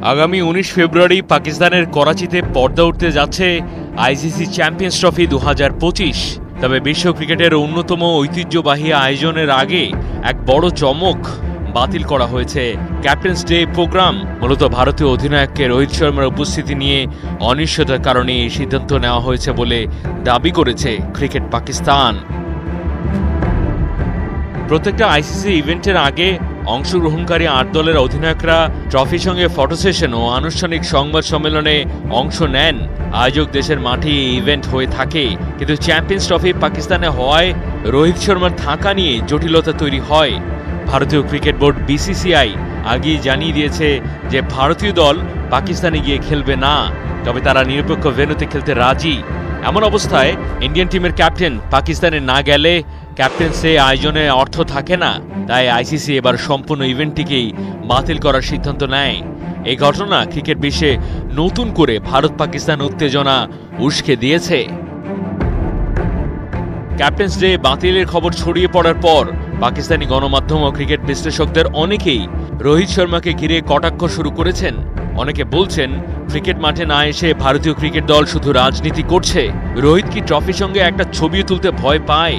আগামী 19 ফেব্রুয়ারি পাকিস্তানের করাচিতে পর্দা উঠতে যাচ্ছে আইসিসি চ্যাম্পিয়ন্স ট্রফি 2025। তবে বিশ্ব ক্রিকেটের অন্যতম ঐতিহ্যবাহী আয়োজনের আগে এক বড় চমক বাতিল করা হয়েছে। ক্যাপ্টেন্স ডে প্রোগ্রাম মূলত ভারতীয় অধিনায়ককে রোহিত শর্মার উপস্থিতি নিয়ে অনিশ্চয়তার কারণে এই সিদ্ধান্ত নেওয়া হয়েছে বলে দাবি করেছে ক্রিকেট পাকিস্তান। প্রত্যেকটা আইসিসি ইভেন্টের আগে অংশগ্রহণকারী 8 দলের অধিনায়করা ট্রফির সঙ্গে ফটো সেশন ও আনুষ্ঠানিক সংবাদ সম্মেলনে অংশ নেন। আয়োজক দেশের মাঠে এই ইভেন্ট হয়ে থাকে, কিন্তু চ্যাম্পিয়ন্স ট্রফি পাকিস্তানে হওয়ায় রোহিত শর্মার থাকা নিয়ে জটিলতা তৈরি হয়। ভারতীয় ক্রিকেট বোর্ড বিসিসিআই আগেই জানিয়ে দিয়েছে যে ভারতীয় দল পাকিস্তানে গিয়ে খেলবে না, তবে তারা নিরপেক্ষ ভেন্যুতে খেলতে রাজি। এমন অবস্থায় ইন্ডিয়ান টিমের ক্যাপ্টেন পাকিস্তানে না গেলে ক্যাপ্টেন্সি আয়োজনে অর্থ থাকে না, তাই আইসিসি এবার সম্পূর্ণ ইভেন্টটিকেই বাতিল করার সিদ্ধান্ত নেয়। এই ঘটনা ক্রিকেট বিশ্বে নতুন করে ভারত পাকিস্তান উত্তেজনা উস্কে দিয়েছে। ক্যাপ্টেন্স ডে বাতিলের খবর ছড়িয়ে পড়ার পর পাকিস্তানি গণমাধ্যম ও ক্রিকেট বিশ্লেষকদের অনেকেই রোহিত শর্মাকে ঘিরে কটাক্ষ শুরু করেছেন। অনেকে বলছেন, ক্রিকেট মাঠে না এসে ভারতীয় ক্রিকেট দল শুধু রাজনীতি করছে। রোহিত কি ট্রফির সঙ্গে একটা ছবিও তুলতে ভয় পায়?